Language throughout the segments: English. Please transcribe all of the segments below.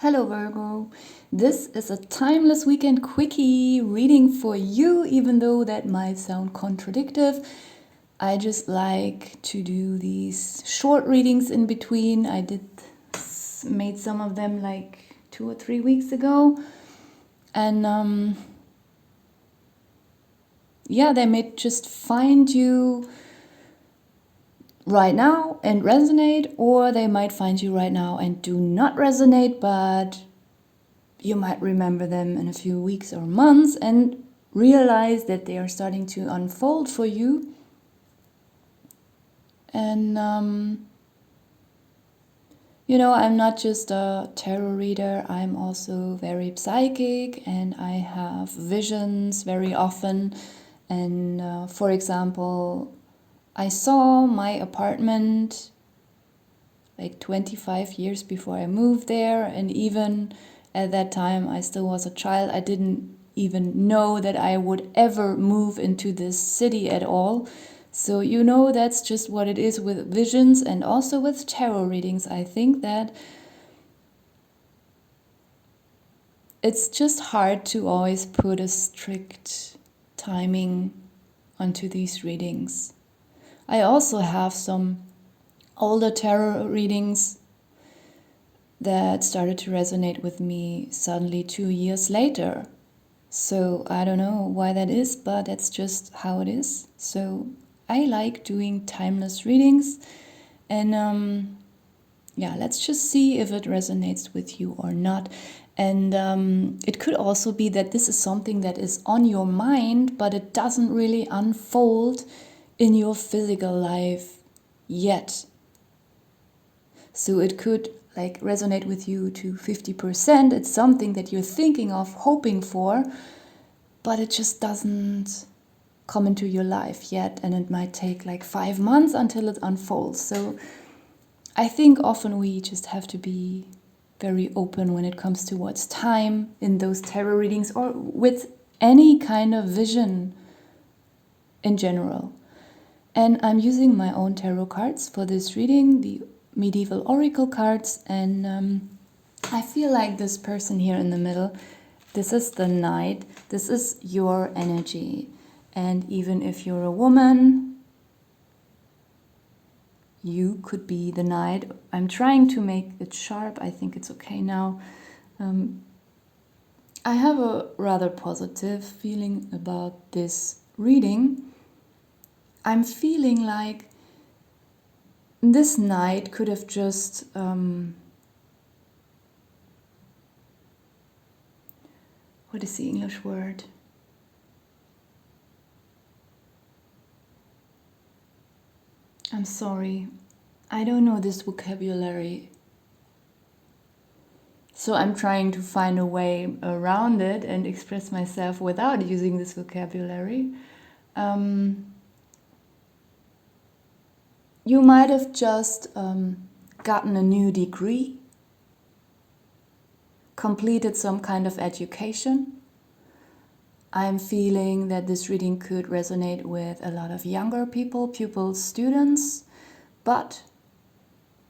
Hello Virgo, this is a timeless weekend quickie reading for you, even though that might sound contradictive. I just like to do these short readings in between. I made some of them like 2 or 3 weeks ago, and they may just find you right now and resonate, or they might find you right now and do not resonate, but you might remember them in a few weeks or months and realize that they are starting to unfold for you. And I'm not just a tarot reader, I'm also very psychic and I have visions very often. And for example, I saw my apartment like 25 years before I moved there, and even at that time I still was a child. I didn't even know that I would ever move into this city at all. So that's just what it is with visions and also with tarot readings. I think that it's just hard to always put a strict timing onto these readings. I also have some older tarot readings that started to resonate with me suddenly 2 years later. So I don't know why that is, but that's just how it is. So I like doing timeless readings, and let's just see if it resonates with you or not. And it could also be that this is something that is on your mind, but it doesn't really unfold in your physical life yet. So it could resonate with you to 50%. It's something that you're thinking of, hoping for, but it just doesn't come into your life yet, and it might take 5 months until it unfolds. So I think often we just have to be very open when it comes towards time in those tarot readings or with any kind of vision in general. And I'm using my own tarot cards for this reading, the medieval oracle cards, and I feel like this person here in the middle, this is the Knight, this is your energy. And even if you're a woman, you could be the Knight. I'm trying to make it sharp. I think it's okay now. I have a rather positive feeling about this reading. I'm feeling like this Knight could have just what is the English word? I'm sorry, I don't know this vocabulary. So I'm trying to find a way around it and express myself without using this vocabulary. You might have just gotten a new degree, completed some kind of education. I'm feeling that this reading could resonate with a lot of younger people, pupils, students. But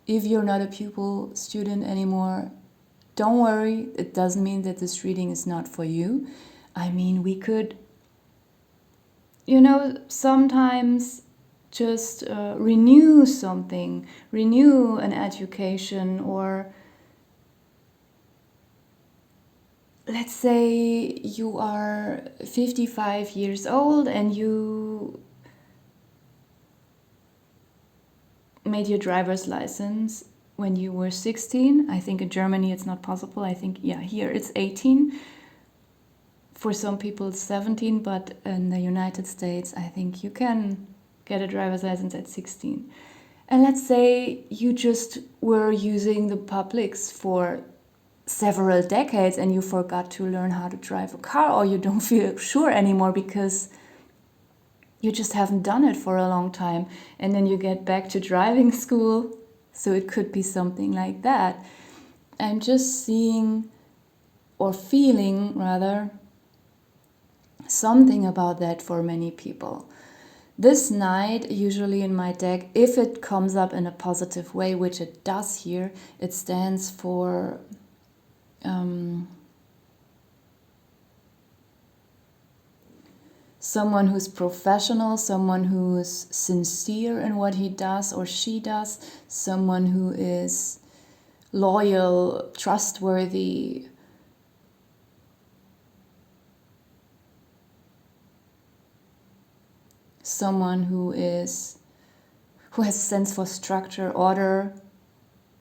if you're not a pupil, student anymore, don't worry. It doesn't mean that this reading is not for you. I mean, we could, sometimes just renew something, renew an education, or let's say you are 55 years old and you made your driver's license when you were 16. I think in Germany it's not possible. I think, here it's 18. For some people it's 17, but in the United States, I think you can get a driver's license at 16. And let's say you just were using the publics for several decades and you forgot to learn how to drive a car, or you don't feel sure anymore because you just haven't done it for a long time, and then you get back to driving school. So it could be something like that. I'm just seeing, or feeling rather, something about that for many people. This Knight, usually in my deck, if it comes up in a positive way, which it does here, it stands for someone who's professional, someone who's sincere in what he does or she does, someone who is loyal, trustworthy. Someone who has a sense for structure, order,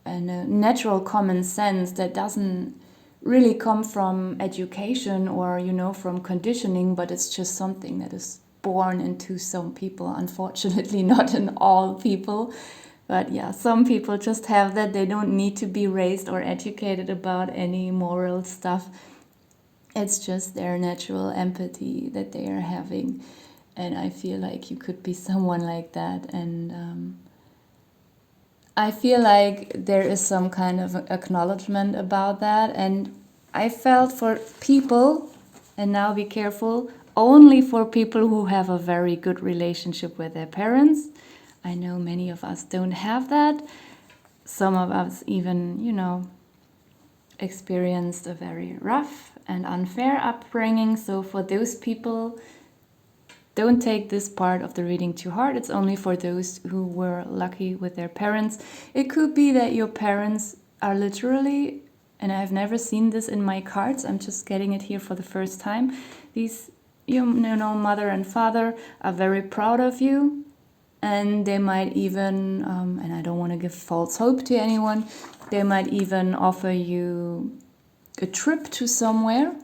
and a natural common sense that doesn't really come from education or, from conditioning, but it's just something that is born into some people. Unfortunately, not in all people. But yeah, some people just have that. They don't need to be raised or educated about any moral stuff. It's just their natural empathy that they are having. And I feel like you could be someone like that. And I feel like there is some kind of acknowledgement about that. And I felt for people, and now be careful, only for people who have a very good relationship with their parents. I know many of us don't have that. Some of us even, experienced a very rough and unfair upbringing. So for those people, don't take this part of the reading too hard. It's only for those who were lucky with their parents. It could be that your parents are literally, and I've never seen this in my cards, I'm just getting it here for the first time. These, mother and father are very proud of you. And they might even, and I don't want to give false hope to anyone, they might even offer you a trip to somewhere,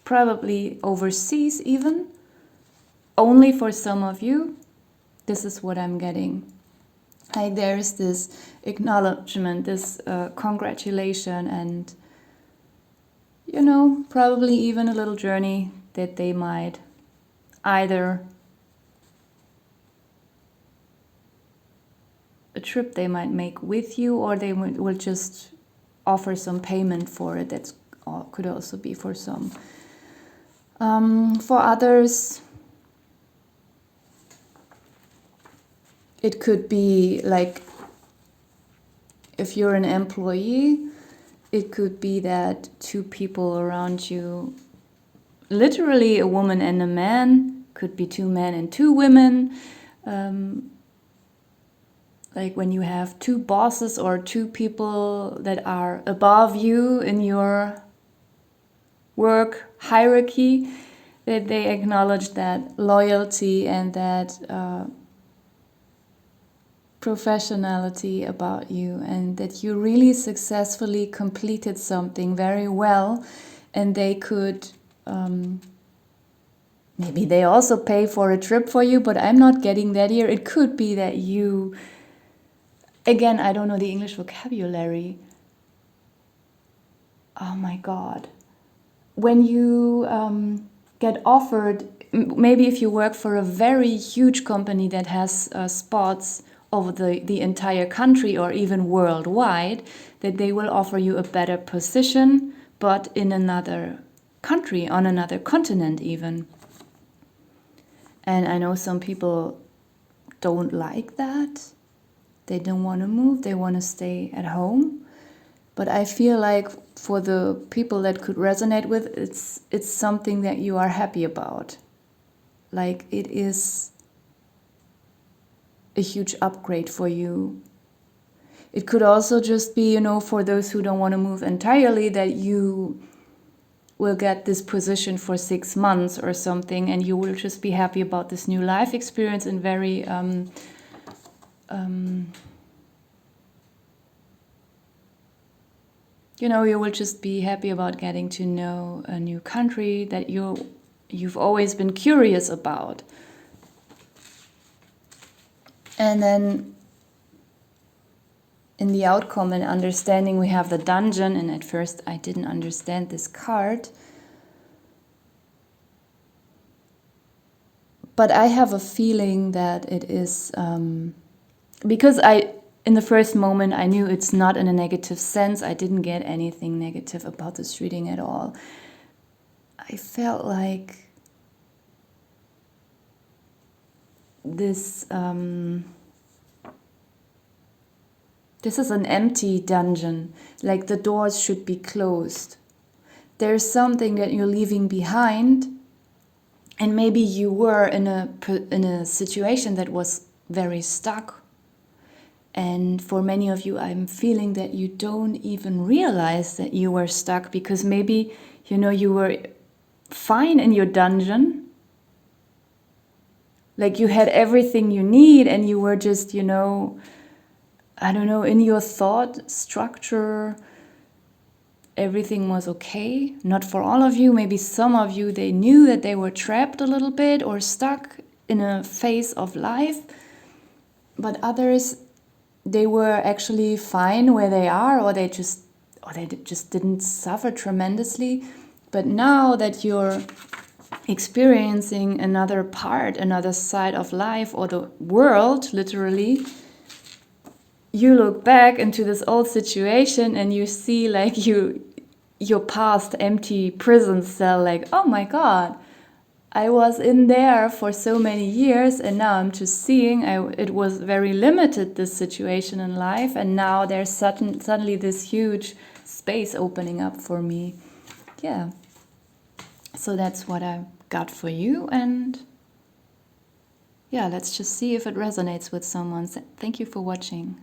probably overseas even, only for some of you. This is what I'm getting. Like there's this acknowledgement, this congratulation, and, probably even a little journey that they might either a trip they might make with you, or they will just offer some payment for it. That could also be for some. For others, it could be like if you're an employee, it could be that two people around you, literally a woman and a man, could be two men and two women. Like when you have two bosses or two people that are above you in your work hierarchy, that they acknowledge that loyalty and that professionality about you, and that you really successfully completed something very well, and they could maybe they also pay for a trip for you, but I'm not getting that here. It could be that you, again, I don't know the English vocabulary. Oh my God. When you get offered, maybe if you work for a very huge company that has spots over the entire country or even worldwide, that they will offer you a better position, but in another country, on another continent even. And I know some people don't like that. They don't want to move, they want to stay at home. But I feel like for the people that could resonate with, it's something that you are happy about. Like it is a huge upgrade for you. It could also just be, for those who don't want to move entirely, that you will get this position for 6 months or something, and you will just be happy about this new life experience and very you will just be happy about getting to know a new country that you've always been curious about. And then in the outcome and understanding, we have the dungeon, and at first I didn't understand this card. But I have a feeling that it is, because in the first moment, I knew it's not in a negative sense. I didn't get anything negative about this reading at all. I felt like this This is an empty dungeon, like the doors should be closed. There's something that you're leaving behind, and maybe you were in a situation that was very stuck. And for many of you, I'm feeling that you don't even realize that you were stuck, because maybe, you were fine in your dungeon. Like you had everything you need and you were just, I don't know, in your thought structure, everything was okay. Not for all of you. Maybe some of you, they knew that they were trapped a little bit or stuck in a phase of life. But others, they were actually fine where they are, or they just didn't suffer tremendously. But now that you're experiencing another part, another side of life or the world, literally, you look back into this old situation and you see like your past empty prison cell, like, oh my God, I was in there for so many years and now I'm just seeing it was very limited, this situation in life, and now there's suddenly this huge space opening up for me. Yeah. So that's what I got for you, and yeah, let's just see if it resonates with someone. Thank you for watching.